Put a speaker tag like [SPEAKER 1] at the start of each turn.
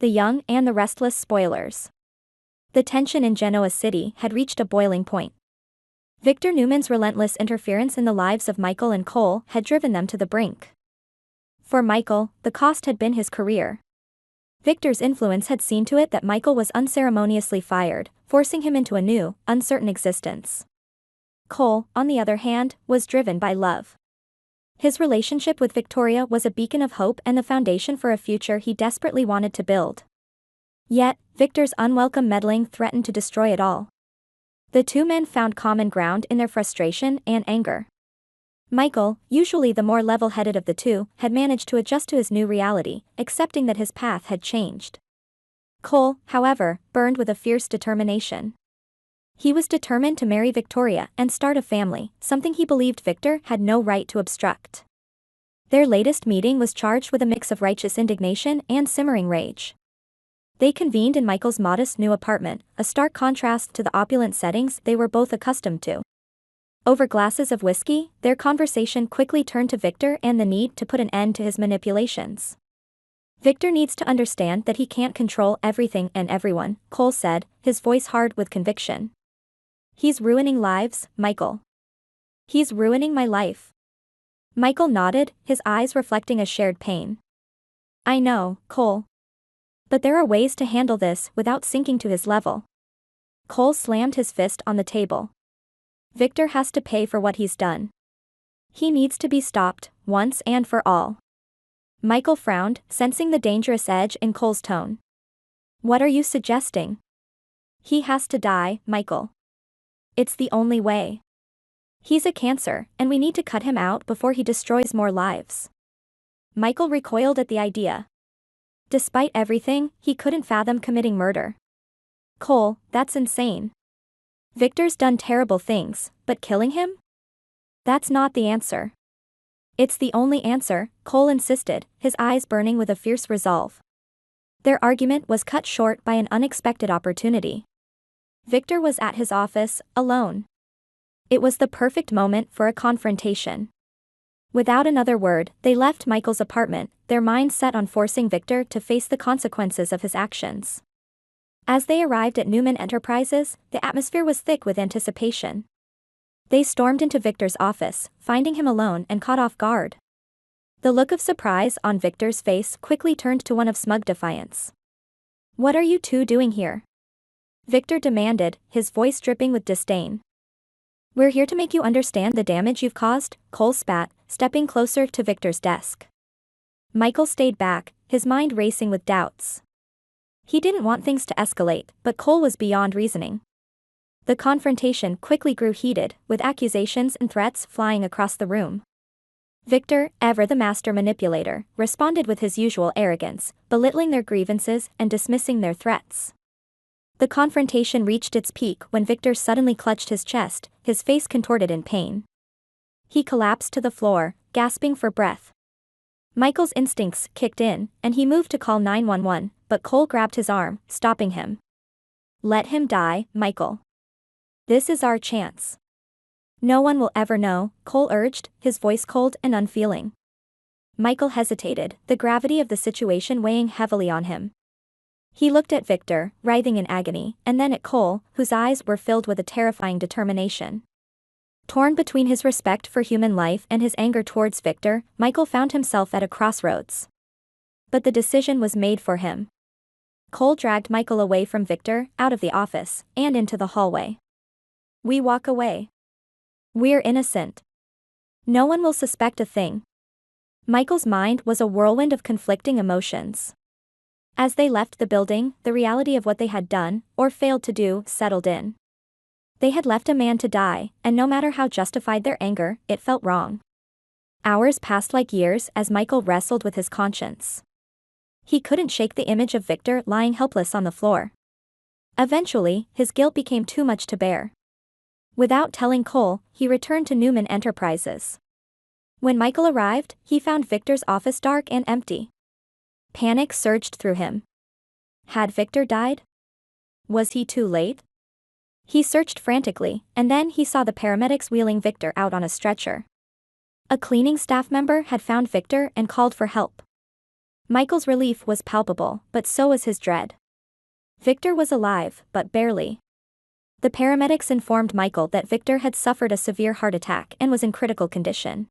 [SPEAKER 1] the young, and the restless spoilers. The tension in Genoa City had reached a boiling point. Victor Newman's relentless interference in the lives of Michael and Cole had driven them to the brink. For Michael, the cost had been his career. Victor's influence had seen to it that Michael was unceremoniously fired, forcing him into a new, uncertain existence. Cole, on the other hand, was driven by love. His relationship with Victoria was a beacon of hope and the foundation for a future he desperately wanted to build. Yet, Victor's unwelcome meddling threatened to destroy it all. The two men found common ground in their frustration and anger. Michael, usually the more level-headed of the two, had managed to adjust to his new reality, accepting that his path had changed. Cole, however, burned with a fierce determination. He was determined to marry Victoria and start a family, something he believed Victor had no right to obstruct. Their latest meeting was charged with a mix of righteous indignation and simmering rage. They convened in Michael's modest new apartment, a stark contrast to the opulent settings they were both accustomed to. Over glasses of whiskey, their conversation quickly turned to Victor and the need to put an end to his manipulations. Victor needs to understand that he can't control everything and everyone, Cole said, his voice hard with conviction. He's ruining lives, Michael. He's ruining my life. Michael nodded, his eyes reflecting a shared pain. I know, Cole. But there are ways to handle this without sinking to his level. Cole slammed his fist on the table. Victor has to pay for what he's done. He needs to be stopped, once and for all. Michael frowned, sensing the dangerous edge in Cole's tone. What are you suggesting? He has to die, Michael. It's the only way. He's a cancer, and we need to cut him out before he destroys more lives. Michael recoiled at the idea. Despite everything, he couldn't fathom committing murder. Cole, that's insane. Victor's done terrible things, but killing him? That's not the answer. It's the only answer, Cole insisted, his eyes burning with a fierce resolve. Their argument was cut short by an unexpected opportunity. Victor was at his office, alone. It was the perfect moment for a confrontation. Without another word, they left Michael's apartment, their minds set on forcing Victor to face the consequences of his actions. As they arrived at Newman Enterprises, the atmosphere was thick with anticipation. They stormed into Victor's office, finding him alone and caught off guard. The look of surprise on Victor's face quickly turned to one of smug defiance. What are you two doing here? Victor demanded, his voice dripping with disdain. We're here to make you understand the damage you've caused, Cole spat, stepping closer to Victor's desk. Michael stayed back, his mind racing with doubts. He didn't want things to escalate, but Cole was beyond reasoning. The confrontation quickly grew heated, with accusations and threats flying across the room. Victor, ever the master manipulator, responded with his usual arrogance, belittling their grievances and dismissing their threats. The confrontation reached its peak when Victor suddenly clutched his chest, his face contorted in pain. He collapsed to the floor, gasping for breath. Michael's instincts kicked in, and he moved to call 911, but Cole grabbed his arm, stopping him. Let him die, Michael. This is our chance. No one will ever know, Cole urged, his voice cold and unfeeling. Michael hesitated, the gravity of the situation weighing heavily on him. He looked at Victor, writhing in agony, and then at Cole, whose eyes were filled with a terrifying determination. Torn between his respect for human life and his anger towards Victor, Michael found himself at a crossroads. But the decision was made for him. Cole dragged Michael away from Victor, out of the office, and into the hallway. We walk away. We're innocent. No one will suspect a thing. Michael's mind was a whirlwind of conflicting emotions. As they left the building, the reality of what they had done, or failed to do, settled in. They had left a man to die, and no matter how justified their anger, it felt wrong. Hours passed like years as Michael wrestled with his conscience. He couldn't shake the image of Victor lying helpless on the floor. Eventually, his guilt became too much to bear. Without telling Cole, he returned to Newman Enterprises. When Michael arrived, he found Victor's office dark and empty. Panic surged through him. Had Victor died? Was he too late? He searched frantically, and then he saw the paramedics wheeling Victor out on a stretcher. A cleaning staff member had found Victor and called for help. Michael's relief was palpable, but so was his dread. Victor was alive, but barely. The paramedics informed Michael that Victor had suffered a severe heart attack and was in critical condition.